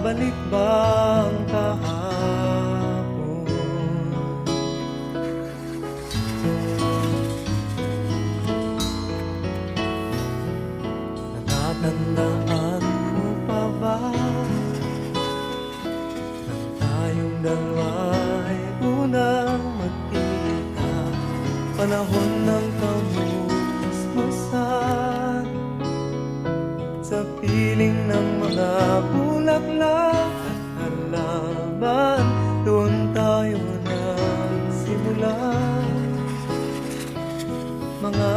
Babalik ba ang kahapon? Natatandaan mo pa ba nang tayong dalawa'y unang magkita? Panahon ng kamusmusan, sa piling ng mga bulaklak at halaman, doon tayo nagsimula. Mga